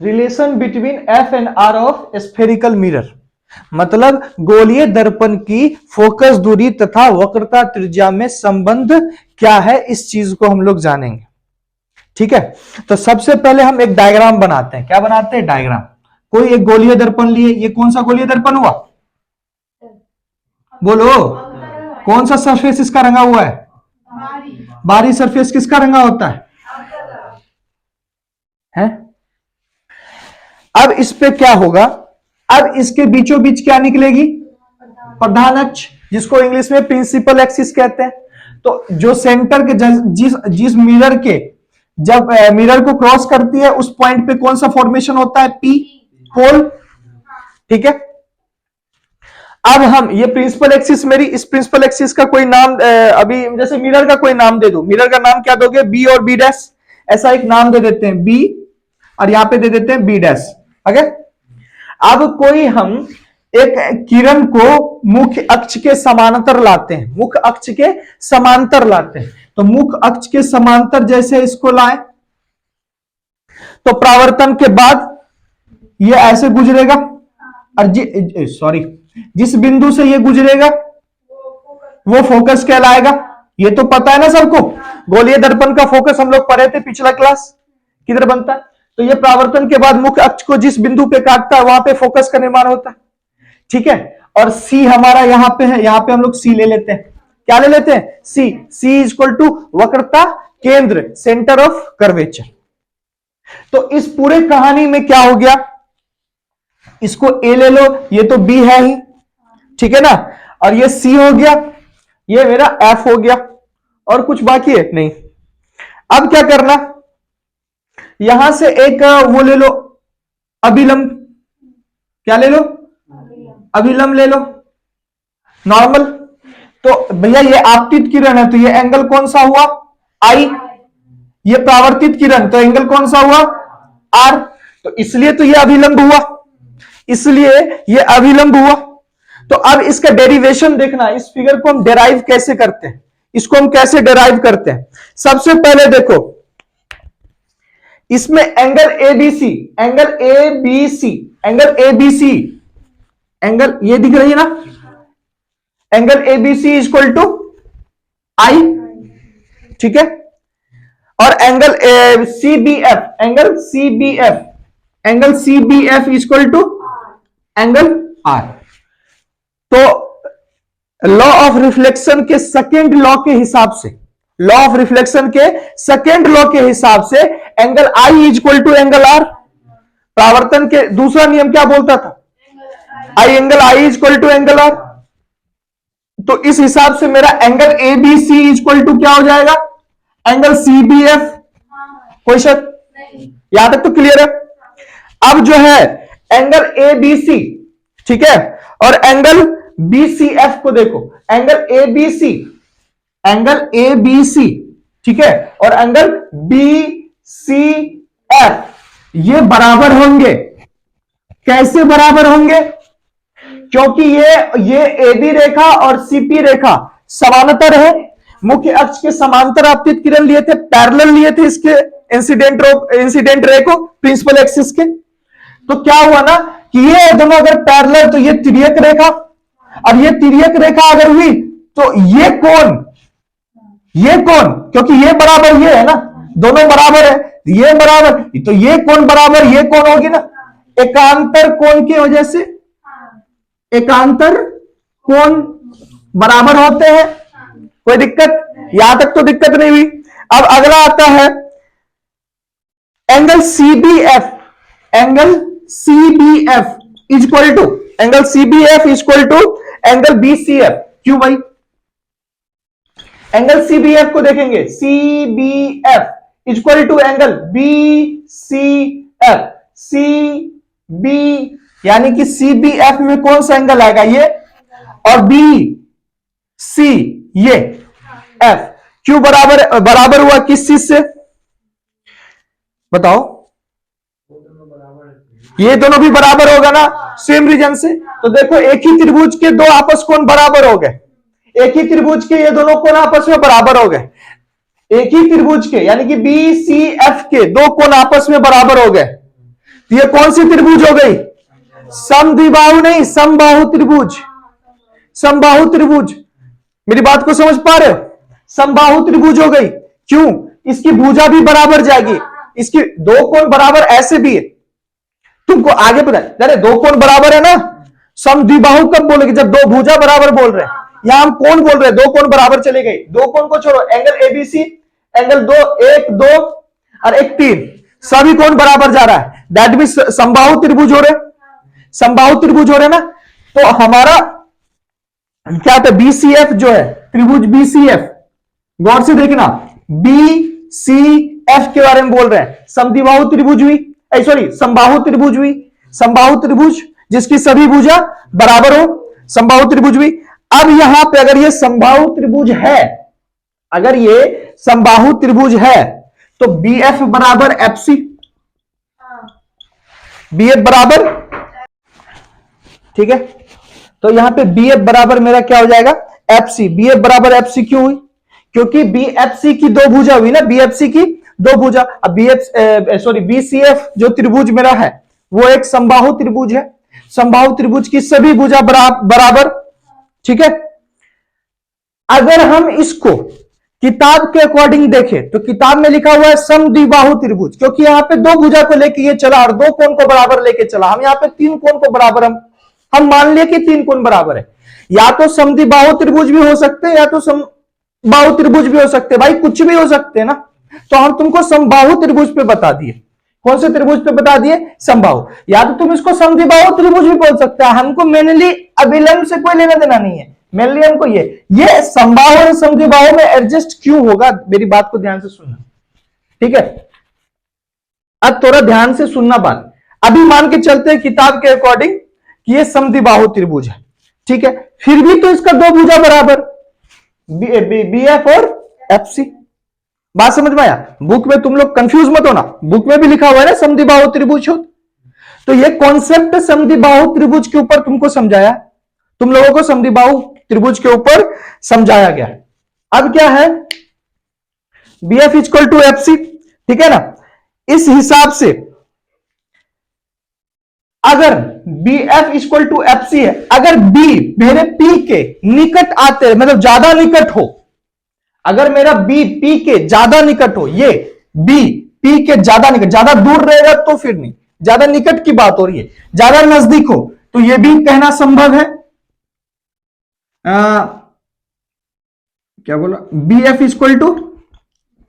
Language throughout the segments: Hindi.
Relation between F and R of spherical mirror, मतलब गोलीय दर्पण की फोकस दूरी तथा वक्रता त्रिज्या में संबंध क्या है, इस चीज को हम लोग जानेंगे। ठीक है, तो सबसे पहले हम एक डायग्राम बनाते हैं। क्या बनाते हैं? डायग्राम। कोई एक गोलीय दर्पण लिए, ये कौन सा गोलीय दर्पण हुआ? बोलो, कौन सा सरफेस इसका रंगा हुआ है? बाहरी सरफेस किसका रंगा होता है? हैं? अब इस पे क्या होगा? अब इसके बीचों बीच क्या निकलेगी? प्रधान अक्ष, जिसको इंग्लिश में प्रिंसिपल एक्सिस कहते हैं। तो जो सेंटर के जिस मिरर के, जब मिरर को क्रॉस करती है उस पॉइंट पे कौन सा फॉर्मेशन होता है? पी, पोल। ठीक है, अब हम ये प्रिंसिपल एक्सिस, मेरी इस प्रिंसिपल एक्सिस का कोई नाम, अभी जैसे मिरर का कोई नाम दे दो। मिरर का नाम क्या दोगे? बी और बी डैश, ऐसा एक नाम दे देते हैं, बी, और यहां पे दे देते हैं बी डैश। ओके, अब कोई हम एक किरण को मुख्य अक्ष के समांतर लाते हैं, मुख्य अक्ष के समांतर लाते हैं। तो मुख्य अक्ष के समांतर जैसे इसको लाए तो परावर्तन के बाद ये ऐसे गुजरेगा, और जिस बिंदु से ये गुजरेगा वो फोकस कहलाएगा। ये तो पता है ना सबको, गोलीय दर्पण का फोकस हम लोग पढ़े थे पिछला क्लास, किधर बनता है। तो ये परावर्तन के बाद मुख्य अक्ष को जिस बिंदु पे काटता है वहां पे फोकस का निर्माण होता है। ठीक है, और सी हमारा यहां पे है, यहां पे हम लोग सी ले लेते हैं। क्या ले लेते हैं? सी। सी इज इक्वल टू वक्रता केंद्र, सेंटर ऑफ कर्वेचर। तो इस पूरे कहानी में क्या हो गया? इसको ए ले लो, ये तो बी है ही, ठीक है ना, और ये सी हो गया, ये मेरा एफ हो गया, और कुछ बाकी है नहीं। अब क्या करना, यहां से एक वो ले लो, अभिलंब। क्या ले लो? अभिलंब ले लो, नॉर्मल। तो भैया ये आपतित किरण है, तो ये एंगल कौन सा हुआ? आई। ये परावर्तित किरण, तो एंगल कौन सा हुआ? आर। तो इसलिए तो ये अभिलंब हुआ, इसलिए ये अभिलंब हुआ। तो अब इसका डेरिवेशन देखना, इस फिगर को हम डेराइव कैसे करते हैं, इसको हम कैसे डेराइव करते हैं। सबसे पहले देखो, इसमें angle ABC, angle ABC, angle ABC, angle ये दिख रही है ना, angle ABC is equal to i. ठीक है, और angle CBF, angle CBF, angle CBF is equal to angle are. तो लॉ ऑफ रिफ्लेक्शन के सेकेंड लॉ के हिसाब से, लॉ ऑफ रिफ्लेक्शन के सेकेंड लॉ के हिसाब से angle I is equal to angle r. परावर्तन के दूसरा नियम क्या बोलता था? आई angle I is equal to angle are. तो इस हिसाब से मेरा angle ABC is equal to क्या हो जाएगा? Angle CBF. कोई शक? यहां तक तो क्लियर है। अब जो है एंगल एबीसी, ठीक है, और एंगल बीसीएफ को देखो, एंगल एबीसी, एंगल एबीसी, ठीक है, और एंगल बीसीएफ, ये बराबर होंगे। कैसे बराबर होंगे? क्योंकि ये एबी रेखा और सीपी रेखा समांतर है। मुख्य अक्ष के समांतर आपतित किरण लिए थे, पैरेलल लिए थे इसके इंसिडेंट रे को प्रिंसिपल एक्सिस के। तो क्या हुआ ना कि ये दोनों अगर पैरेलल, तो ये तिर्यक रेखा, और ये तिर्यक रेखा अगर हुई तो ये कोण, क्योंकि ये बराबर ये है ना, दोनों बराबर है, ये बराबर, तो ये कोण बराबर ये कोण होगी ना, एकांतर कोण की वजह से एकांतर कोण बराबर होते हैं। कोई दिक्कत? यहां तक तो दिक्कत नहीं हुई। अब अगला आता है angle CBF, angle CBF is equal to, angle CBF is equal to angle BCF. क्यों भाई? एंगल सीबीएफ को देखेंगे, CBF is equal to angle BCF. CB यानी कि सीबीएफ में कौन सा एंगल आएगा? ये, और बी सी ये एफ। क्यों बराबर हुआ? किस चीज से बताओ? ये दोनों भी बराबर होगा ना, सेम रीजन से। तो देखो, एक ही त्रिभुज के दो आपस कोण बराबर हो गए, एक ही त्रिभुज के ये दोनों कोण आपस में बराबर हो गए, एक ही त्रिभुज के यानी कि बी सी एफ के दो कोण आपस में बराबर हो गए। तो ये कौन सी त्रिभुज हो गई? समद्विबाहु नहीं, समबाहु त्रिभुज। समबाहु त्रिभुज, मेरी बात को समझ पा रहे हो? समबाहु त्रिभुज हो गई। क्यों? इसकी भुजा भी बराबर जाएगी, इसकी दो कोण बराबर ऐसे भी है। तुमको आगे पता है, अरे दो कोण बराबर है ना, समद्विबाहु कब बोलेगे? जब दो भुजा बराबर बोल रहे हैं। यहां हम कोण बोल रहे हैं, दो कोण बराबर चले गए। दो कोण को छोड़ो, एंगल एबीसी, एंगल दो, एक दो और एक तीन, सभी कोण बराबर जा रहा है। दैट मींस समबाहु त्रिभुज हो रहे, समबाहु त्रिभुज हो रहे ना। तो हमारा क्या होता है? बीसीएफ जो है, त्रिभुज बीसीएफ, गौर से देखना, बीसीएफ के बारे में बोल रहे हैं। समद्विबाहु त्रिभुज हुई, सॉरी समबाहु त्रिभुज हुई, समबाहु त्रिभुज जिसकी सभी भुजा बराबर हो, समबाहु त्रिभुज हुई। अब यहां पे अगर ये समबाहु त्रिभुज है, अगर ये समबाहु त्रिभुज है, तो बीएफ बराबर एफसी, बीएफ बराबर, ठीक है। तो यहां पे बीएफ बराबर मेरा क्या हो जाएगा? एफसी। बीएफ बराबर एफसी क्यों हुई? क्योंकि बीएफसी की दो भुजा हुई ना, बीएफसी की दो भुजा। अब बीसीएफ जो त्रिभुज मेरा है वो एक समबाहु त्रिभुज है, समबाहु त्रिभुज की सभी भुजा बराबर, ठीक है। अगर हम इसको किताब के अकॉर्डिंग देखें तो किताब में लिखा हुआ है समद्विबाहु त्रिभुज, क्योंकि यहां पे दो भुजा को लेके ये चला और दो कोण को बराबर लेके चला। हम यहां पे तीन कोण को बराबर हम मान लिया कि तीन कोण बराबर है। या तो समद्विबाहु त्रिभुज भी हो सकते हैं, या तो समबाहु त्रिभुज भी हो सकते हैं, भाई कुछ भी हो सकते हैं ना। तो हम तुमको समबाहु त्रिभुज पे बता दिए। कौन से त्रिभुज पे बता दिए? समबाहु। या तो तुम इसको समद्विबाहु त्रिभुज भी बोल सकते हैं, हमको मेनली अभिलंब से कोई लेना देना नहीं है। मेनली हमको ये समबाहु और समद्विबाहु में एडजस्ट क्यों होगा, मेरी बात को ध्यान से सुनना, ठीक है। अब थोड़ा ध्यान से सुनना बात। अभी मान के चलते हैं किताब के अकॉर्डिंग कि ये समद्विबाहु त्रिभुज है, ठीक है। फिर भी तो इसका दो भुजा बराबर, बीएफ और एफसी। बात समझ में आया? बुक में तुम लोग कंफ्यूज मत होना, बुक में भी लिखा हुआ है ना समद्विबाहु त्रिभुज हो। तो ये कॉन्सेप्ट समद्विबाहु त्रिभुज के ऊपर तुमको समझाया, तुम लोगों को समद्विबाहु त्रिभुज के ऊपर समझाया गया। अब क्या है? बीएफ इक्वल टू एफसी, ठीक है ना। इस हिसाब से अगर बीएफ इक्वल टू एफसी है, अगर बी मेरे पी के निकट आते, मतलब ज्यादा निकट हो, अगर मेरा बी पी के ज्यादा निकट हो, ये बी पी के ज्यादा निकट, ज्यादा दूर रहेगा तो फिर नहीं, ज्यादा निकट की बात हो रही है, ज्यादा नजदीक हो तो ये भी कहना संभव है। क्या बोला? बीएफ इक्वल टू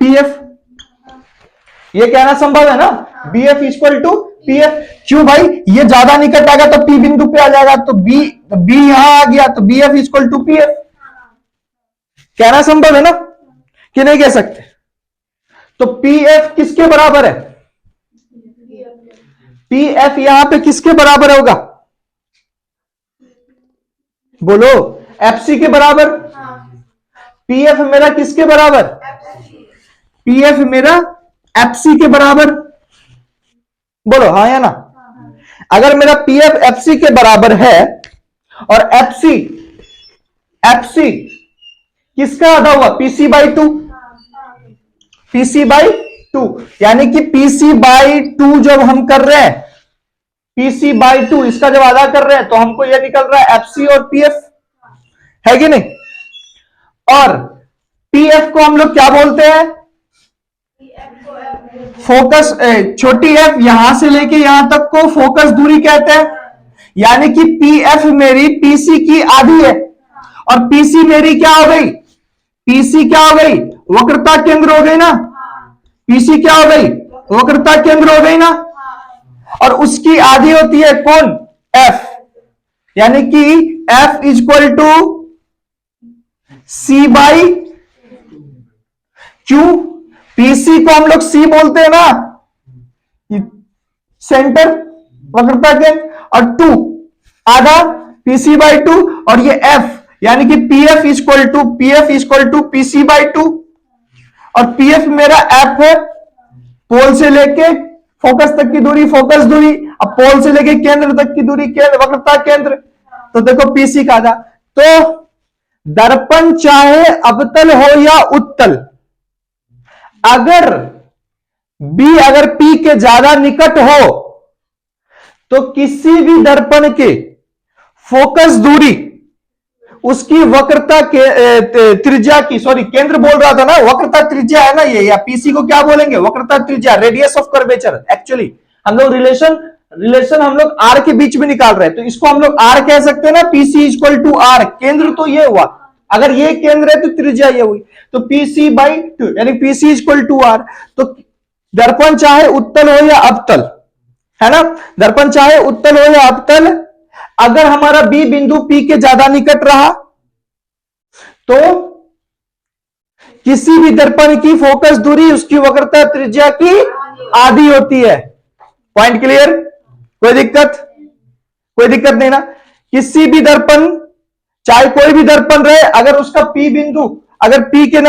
पीएफ, ये कहना संभव है ना, बीएफ इक्वल टू पीएफ। क्यों भाई? ये ज्यादा निकट आएगा तो पी बिंदु पे आ जाएगा, तो बी यहां आ गया तो बीएफ इक्वल टू पीएफ। कहना संभव है ना, कि नहीं कह सकते? तो पीएफ किसके बराबर है? पीएफ यहां पे किसके बराबर होगा? बोलो, एफसी के बराबर। पीएफ मेरा किसके बराबर? पीएफ मेरा एफसी के बराबर। बोलो हाँ या ना? अगर मेरा पीएफ एफसी के बराबर है और एफसी किसका आधा हुआ? PC by to, PC by to, यानी कि पीसी बाई टू जब हम कर रहे हैं, पीसी बाई टू इसका जब आधा कर रहे हैं तो हमको यह निकल रहा है एफसी और पीएफ, है कि नहीं? और पीएफ को हम लोग क्या बोलते हैं? फोकस, छोटी एफ यहां से लेके यहां तक को फोकस दूरी कहते हैं। यानी कि पीएफ मेरी पीसी की आधी है और पीसी मेरी क्या हो गई? पीसी क्या हो गई? वक्रता केंद्र हो गई ना। पीसी क्या हो गई? वक्रता केंद्र हो गई ना। और उसकी आधी होती है कौन? एफ। यानी कि F equal to C by, क्यों? पीसी को हम लोग सी बोलते हैं ना, सेंटर वक्रता केंद्र, और टू आधा, पीसी बाई टू, और ये एफ यानी कि PF equal to PC by two. और पीएफ मेरा एफ है, पोल से लेके फोकस तक की दूरी फोकस दूरी, अब पोल से लेके केंद्र तक की दूरी केंद्र वक्रता केंद्र, तो देखो पीसी का था। तो दर्पण चाहे अवतल हो या उत्तल, अगर बी अगर पी के ज्यादा निकट हो तो किसी भी दर्पण के फोकस दूरी उसकी वक्रता के त्रिज्या की, सॉरी केंद्र बोल रहा था ना, वक्रता त्रिज्या है ना ये, या पीसी को क्या बोलेंगे, वक्रता त्रिज्या, रेडियस ऑफ कर्वेचर। एक्चुअली हम लोग रिलेशन हम लोग आर के बीच में निकाल रहे हैं, तो इसको हम लोग आर कह सकते हैं ना, पीसी इक्वल टू आर। केंद्र तो ये हुआ, अगर ये केंद्र है तो त्रिज्या ये हुई, तो पीसी बाई 2 यानी पीसी इक्वल टू आर। तो दर्पण चाहे उत्तल हो या अवतल, है ना, दर्पण चाहे उत्तल हो या अवतल, अगर हमारा बी बिंदु पी के ज्यादा निकट रहा तो किसी भी दर्पण की फोकस दूरी उसकी वक्रता त्रिज्या की आधी होती है। Point clear? कोई दिक्कत नहीं ना। किसी भी दर्पण, चाहे कोई भी दर्पण रहे, अगर उसका पी बिंदु अगर पी के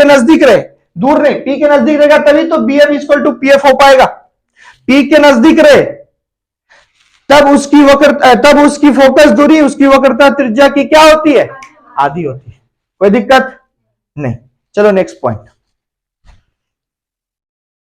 नजदीक रहे, दूर रहे, पी के नजदीक रहेगा तभी तो B M equal to P F हो पाएगा। पी के नजदीक रहे तब उसकी फोकस दूरी उसकी वक्रता त्रिज्या की क्या होती है, आधी होती है। कोई दिक्कत नहीं। चलो नेक्स्ट पॉइंट।